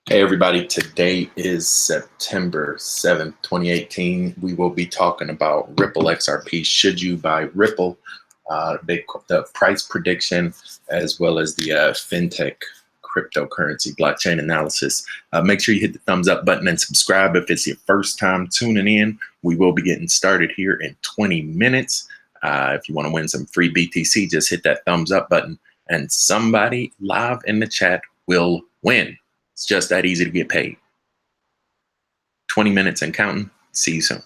Hey everybody, today is September 7th, 2018. We will be talking about Ripple XRP. Should you buy Ripple? The price prediction, as well as the fintech cryptocurrency blockchain analysis. Make sure you hit the thumbs up button and subscribe if it's your first time tuning in. We will be getting started here in 20 minutes. If you want to win some free BTC, just hit that thumbs up button and somebody live in the chat will win. It's just that easy to get paid. 20 minutes and counting. See you soon.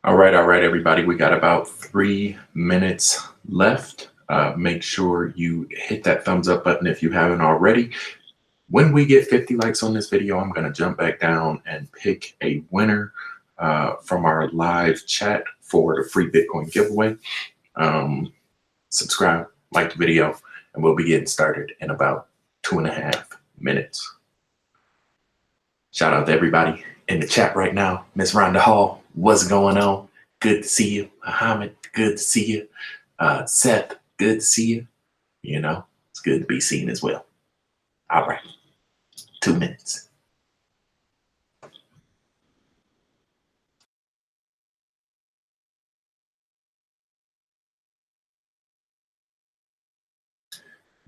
All right, everybody. We got about 3 minutes left. Make sure you hit that thumbs up button if you haven't already. When we get 50 likes on this video, I'm going to jump back down and pick a winner from our live chat for the free Bitcoin giveaway. Subscribe, like the video, and we'll be getting started in about 2.5 minutes. Shout out to everybody in the chat right now. Miss Rhonda Hall, what's going on? Good to see you. Muhammad, good to see you. Seth, good to see you. You know, it's good to be seen as well. All right, 2 minutes.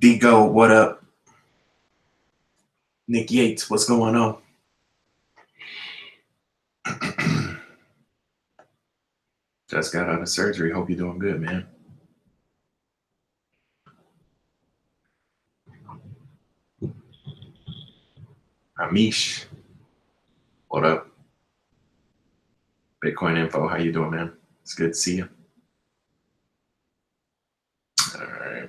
D-Go, what up? Nick Yates, what's going on? Just got out of surgery. Hope you're doing good, man. Amish, what up? Bitcoin Info, how you doing, man? It's good to see you. All right.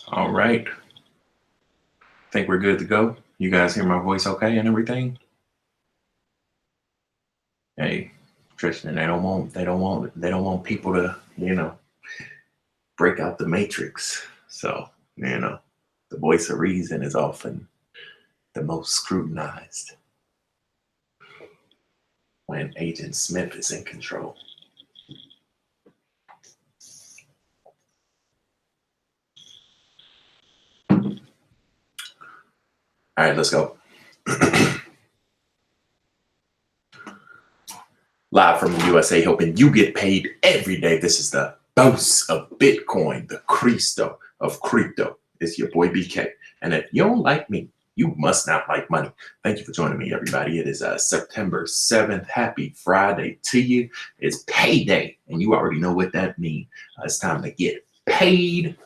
All right. Think we're good to go. You guys hear my voice okay and everything? Hey, Tristan, they don't want people to, you know, break out the matrix. So, you know, the voice of reason is often the most scrutinized when Agent Smith is in control. All right, let's go. Live from the USA, hoping you get paid every day. This is the boss of Bitcoin, the Cristo of crypto. It's your boy BK. And if you don't like me, you must not like money. Thank you for joining me, everybody. It is September 7th. Happy Friday to you. It's payday, and you already know what that means. It's time to get paid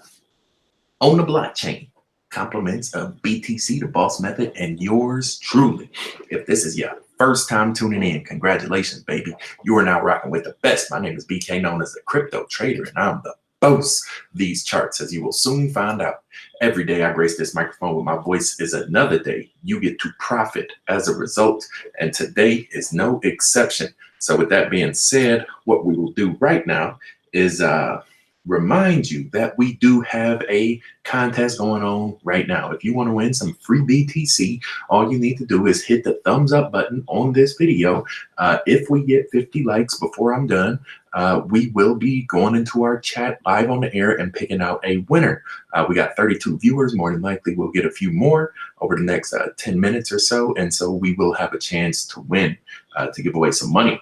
on the blockchain. Compliments of BTC, the Boss Method, and yours truly. If this is your first time tuning in, congratulations, baby. You are now rocking with the best. My name is BK, known as the Crypto Trader, and I'm the boss of these charts, as you will soon find out. Every day I grace this microphone with my voice is another day you get to profit as a result, and today is no exception. So with that being said, what we will do right now is remind you that we do have a contest going on right now. If you want to win some free BTC, all you need to do is hit the thumbs up button on this video. If we get 50 likes before I'm done, we will be going into our chat live on the air and picking out a winner. We got 32 viewers. More than likely, we'll get a few more over the next 10 minutes or so. And so we will have a chance to win, to give away some money.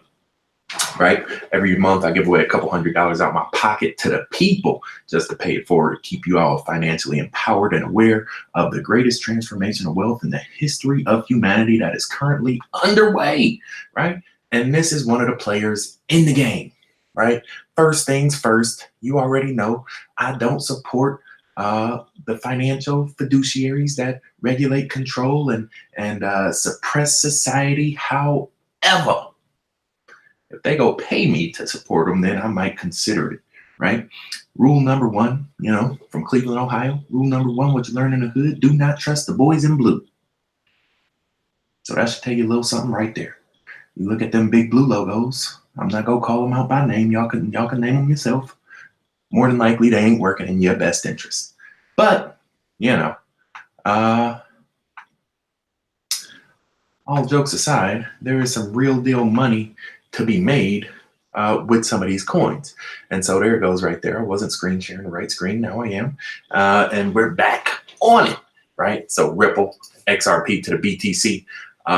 Right? Every month I give away a couple $100 out my pocket to the people just to pay it forward, to keep you all financially empowered and aware of the greatest transformation of wealth in the history of humanity that is currently underway, right? And this is one of the players in the game, right? First things first, you already know I don't support the financial fiduciaries that regulate, control, and suppress society. However, if they go pay me to support them, then I might consider it, right? Rule number one, you know, from Cleveland, Ohio. Rule number one, what you learn in the hood, do not trust the boys in blue. So that should tell you a little something right there. You look at them big blue logos. I'm not gonna call them out by name. Y'all can name them yourself. More than likely, they ain't working in your best interest. But, you know, all jokes aside, there is some real deal money to be made with some of these coins. And so there it goes right there. I wasn't screen sharing the right screen. Now I am. And we're back on it, right? So Ripple, XRP to the BTC.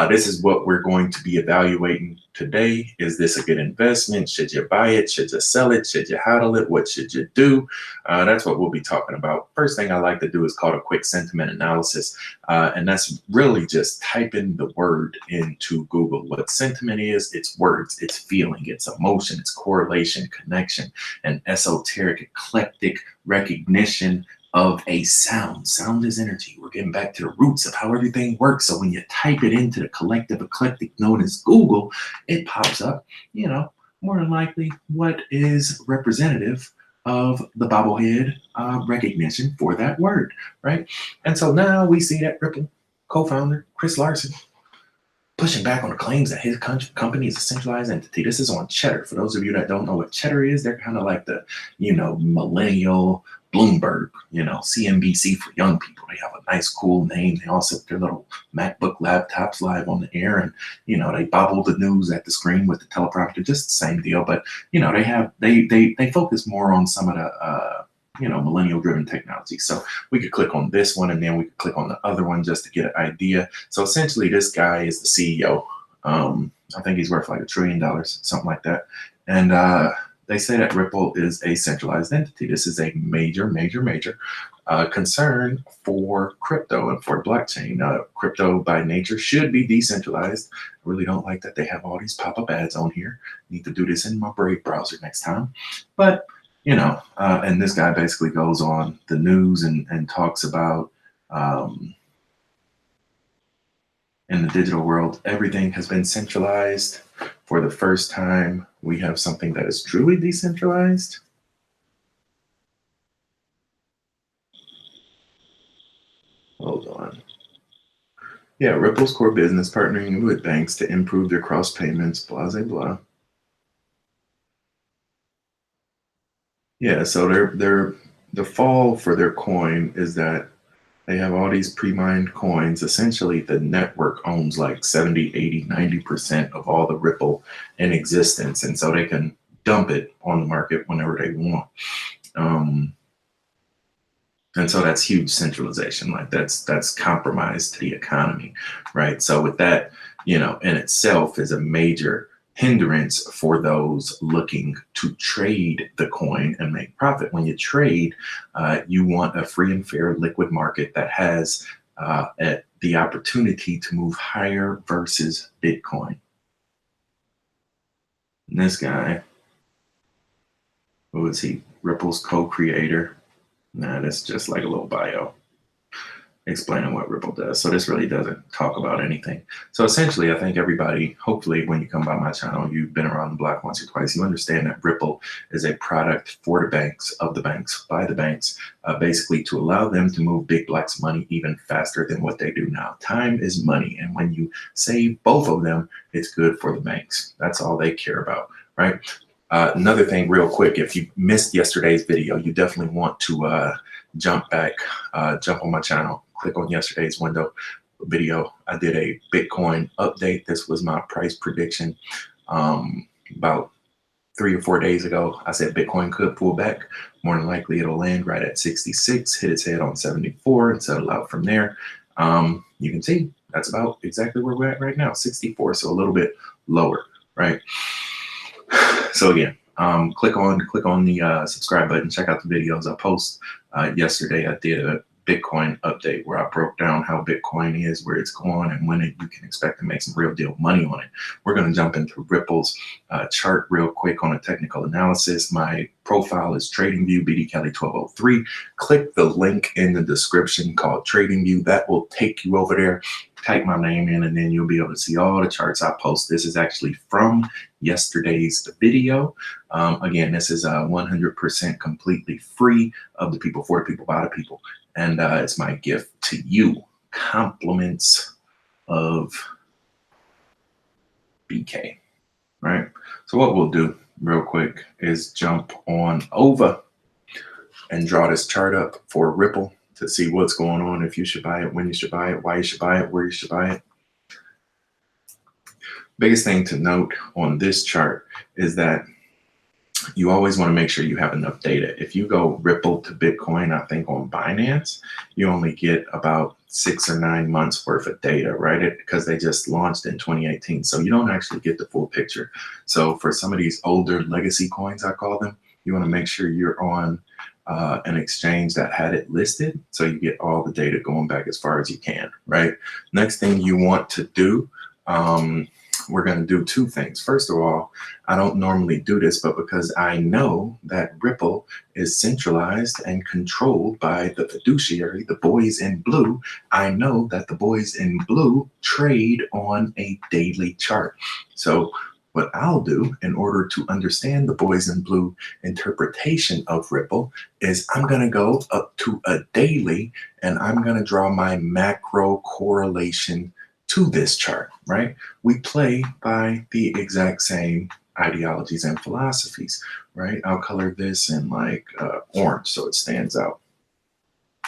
This is what we're going to be evaluating today. Is this a good investment? Should you buy it? Should you sell it? Should you hodl it? What should you do? That's what we'll be talking about. First thing I like to do is called a quick sentiment analysis. And that's really just typing the word into Google. What sentiment is, it's words, it's feeling, it's emotion, it's correlation, connection, and esoteric, eclectic recognition of a sound. Sound is energy. We're getting back to the roots of how everything works. So when you type it into the collective eclectic known as Google, it pops up, you know, more than likely what is representative of the bobblehead recognition for that word, right? And so now we see that Ripple co-founder, Chris Larson, pushing back on the claims that his company is a centralized entity. This is on Cheddar. For those of you that don't know what Cheddar is, they're kind of like the, you know, millennial Bloomberg, you know, CNBC for young people. They have a nice, cool name. They also put their little MacBook laptops live on the air, and, you know, they bobble the news at the screen with the teleprompter, just the same deal. But, you know, they focus more on some of the, you know, millennial driven technology. So we could click on this one and then we could click on the other one just to get an idea. So essentially this guy is the CEO. I think he's worth like $1 trillion, something like that. And they say that Ripple is a centralized entity. This is a major concern for crypto and for blockchain. Crypto by nature should be decentralized. I really don't like that they have all these pop-up ads on here. Need to do this in my Brave browser next time. But you know, and this guy basically goes on the news and talks about in the digital world, everything has been centralized. For the first time, we have something that is truly decentralized. Hold on. Yeah, Ripple's core business partnering with banks to improve their cross payments, blah, blah, blah. Yeah, so the fall for their coin is that they have all these pre-mined coins. Essentially, the network owns like 70, 80, 90% of all the Ripple in existence. And so they can dump it on the market whenever they want. And so that's huge centralization. Like that's compromise to the economy, right? So with that, you know, in itself is a major hindrance for those looking to trade the coin and make profit. When you trade, you want a free and fair liquid market that has the opportunity to move higher versus Bitcoin. And this guy, who is he? Ripple's co-creator. Nah, that's just like a little bio explaining what Ripple does. So this really doesn't talk about anything. So essentially, I think everybody, hopefully when you come by my channel, you've been around the block once or twice, you understand that Ripple is a product for the banks, of the banks, by the banks, basically to allow them to move big blocks of money even faster than what they do now. Time is money. And when you save both of them, it's good for the banks. That's all they care about, right? Another thing real quick, if you missed yesterday's video, you definitely want to jump back, jump on my channel, click on yesterday's video. I did a Bitcoin update. This was my price prediction about 3 or 4 days ago. I said Bitcoin could pull back. More than likely it'll land right at 66, hit its head on 74 and settle out from there. You can see that's about exactly where we're at right now, 64, so a little bit lower, right? So again, click on the subscribe button, check out the videos I post. Yesterday I did a Bitcoin update where I broke down how Bitcoin is, where it's going, and when you can expect to make some real deal money on it. We're going to jump into Ripple's chart real quick on a technical analysis. My profile is TradingView BDKelly1203. Click the link in the description called TradingView. That will take you over there. Type my name in and then you'll be able to see all the charts I post. This is actually from yesterday's video. Again, this is 100% completely free, of the people, for the people, by the people. And it's my gift to you. Compliments of BK, right? So what we'll do real quick is jump on over and draw this chart up for Ripple to see what's going on, if you should buy it, when you should buy it, why you should buy it, where you should buy it. Biggest thing to note on this chart is that you always want to make sure you have enough data. If you go Ripple to Bitcoin, I think on Binance, you only get about 6 or 9 months worth of data, right? Because they just launched in 2018. So you don't actually get the full picture. So for some of these older legacy coins, I call them, you want to make sure you're on an exchange that had it listed, so you get all the data going back as far as you can, right? Next thing you want to do, we're going to do 2 things. First of all, I don't normally do this, but because I know that Ripple is centralized and controlled by the fiduciary, the boys in blue, I know that the boys in blue trade on a daily chart. So what I'll do in order to understand the boys in blue interpretation of Ripple is I'm going to go up to a daily and I'm going to draw my macro correlation to this chart, right? We play by the exact same ideologies and philosophies, right? I'll color this in like orange so it stands out,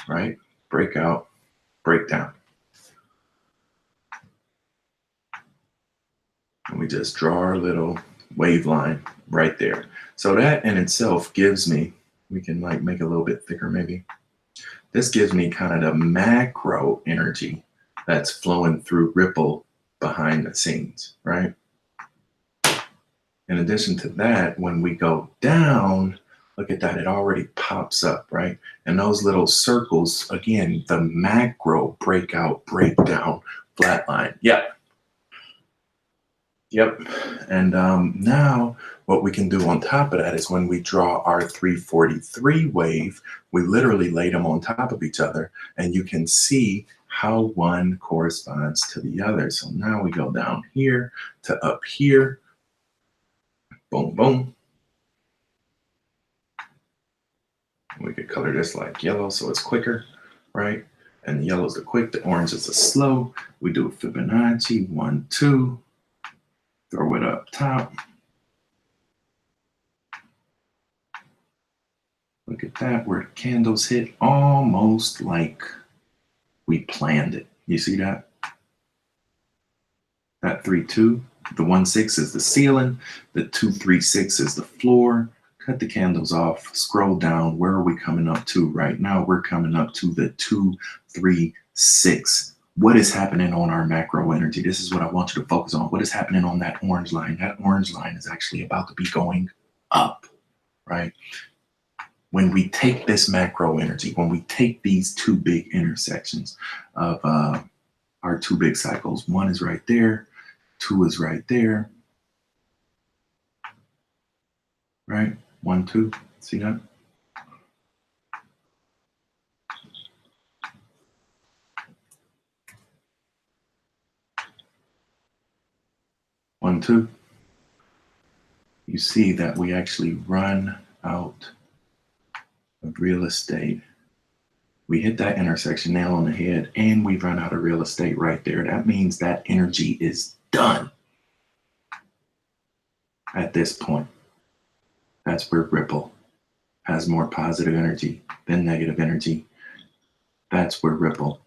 right? Breakout, breakdown. And we just draw our little wave line right there. So that in itself gives me, we can like make it a little bit thicker maybe. This gives me kind of the macro energy that's flowing through Ripple behind the scenes, right? In addition to that, when we go down, look at that, it already pops up, right? And those little circles, again, the macro breakout, breakdown, flatline. Yep. Yep. And now what we can do on top of that is when we draw our 343 wave, we literally lay them on top of each other and you can see how one corresponds to the other. So now we go down here to up here. Boom, boom. We could color this like yellow so it's quicker, right? And the yellow is the quick, the orange is the slow. We do a Fibonacci, 1, 2. Throw it up top. Look at that, where the candles hit almost like we planned it. You see that? That 3-2, the 1-6 is the ceiling, the 2-3-6 is the floor. Cut the candles off, scroll down. Where are we coming up to right now? We're coming up to the 2-3-6. What is happening on our macro energy? This is what I want you to focus on. What is happening on that orange line? That orange line is actually about to be going up, right? When we take this macro energy, when we take these 2 big intersections of our 2 big cycles, 1 is right there, 2 is right there, right? 1, 2, see that? One, 2. You see that we actually run out of real estate. We hit that intersection, nail on the head, and we run out of real estate right there. That means that energy is done at this point. That's where Ripple has more positive energy than negative energy. That's where Ripple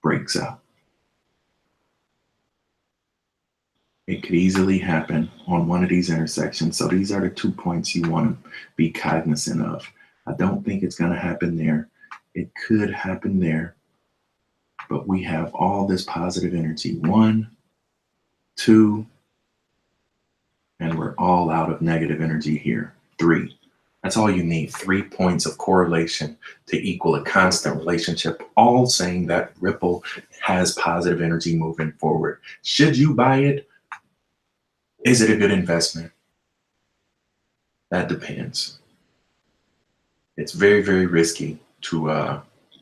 breaks out. It could easily happen on one of these intersections. So these are the 2 points you want to be cognizant of. I don't think it's going to happen there. It could happen there. But we have all this positive energy. 1, 2, and we're all out of negative energy here. 3. That's all you need. 3 points of correlation to equal a constant relationship, all saying that Ripple has positive energy moving forward. Should you buy it? Is it a good investment? That depends. It's very, very risky to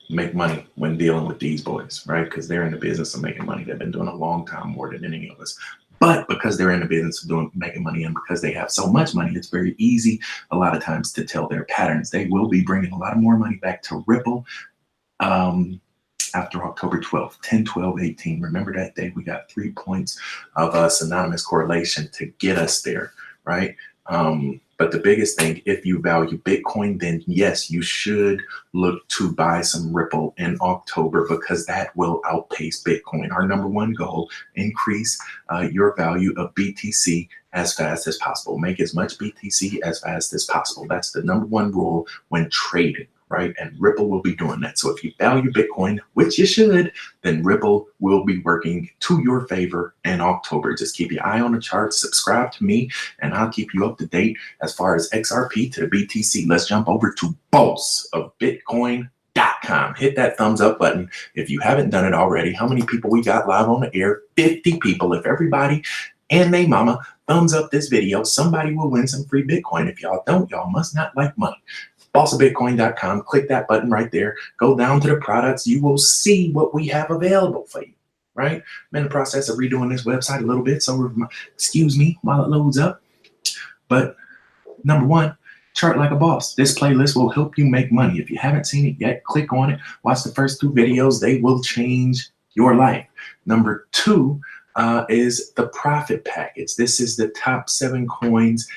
make money when dealing with these boys, right? Because they're in the business of making money. They've been doing a long time, more than any of us. But because they're in the business of making money, and because they have so much money, it's very easy a lot of times to tell their patterns. They will be bringing a lot of more money back to Ripple after October 12th, 10, 12, 18. Remember that day? We got 3 points of synonymous correlation to get us there, right? But the biggest thing, if you value Bitcoin, then yes, you should look to buy some Ripple in October, because that will outpace Bitcoin. Our number one goal, increase your value of BTC as fast as possible. Make as much BTC as fast as possible. That's the number one rule when trading, right? And Ripple will be doing that. So if you value Bitcoin, which you should, then Ripple will be working to your favor in October. Just keep your eye on the charts, subscribe to me, and I'll keep you up to date as far as XRP to the BTC. Let's jump over to boss of bitcoin.com. Hit that thumbs up button if you haven't done it already. How many people we got live on the air? 50 people. If everybody and they mama thumbs up this video, somebody will win some free Bitcoin. If y'all don't, y'all must not like money. bossofbitcoin.com, click that button right there, go down to the products, you will see what we have available for you, right? I'm in the process of redoing this website a little bit, so excuse me while it loads up. But number one, chart like a boss. This playlist will help you make money. If you haven't seen it yet, click on it, watch the first 2 videos, they will change your life. Number 2 is the profit package. This is the top 7 coins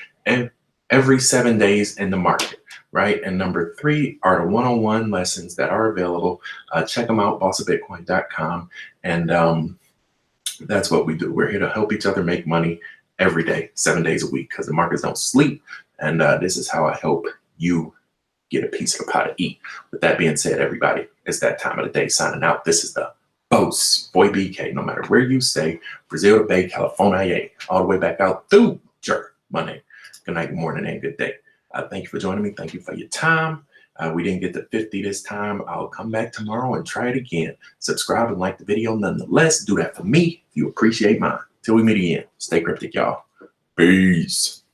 every 7 days in the market, right? And number 3 are the one-on-one lessons that are available. Check them out, bossofbitcoin.com. And that's what we do. We're here to help each other make money every day, 7 days a week, because the markets don't sleep. And this is how I help you get a piece of the pie to eat. With that being said, everybody, it's that time of the day signing out. This is the boss, boy BK, no matter where you stay, Brazil to Bay, California, all the way back out through Monday. Good night, good morning, and good day. Thank you for joining me. Thank you for your time. We didn't get to 50 this time. I'll come back tomorrow and try it again. Subscribe and like the video nonetheless. Do that for me if you appreciate mine. Till we meet again. Stay cryptic, y'all. Peace.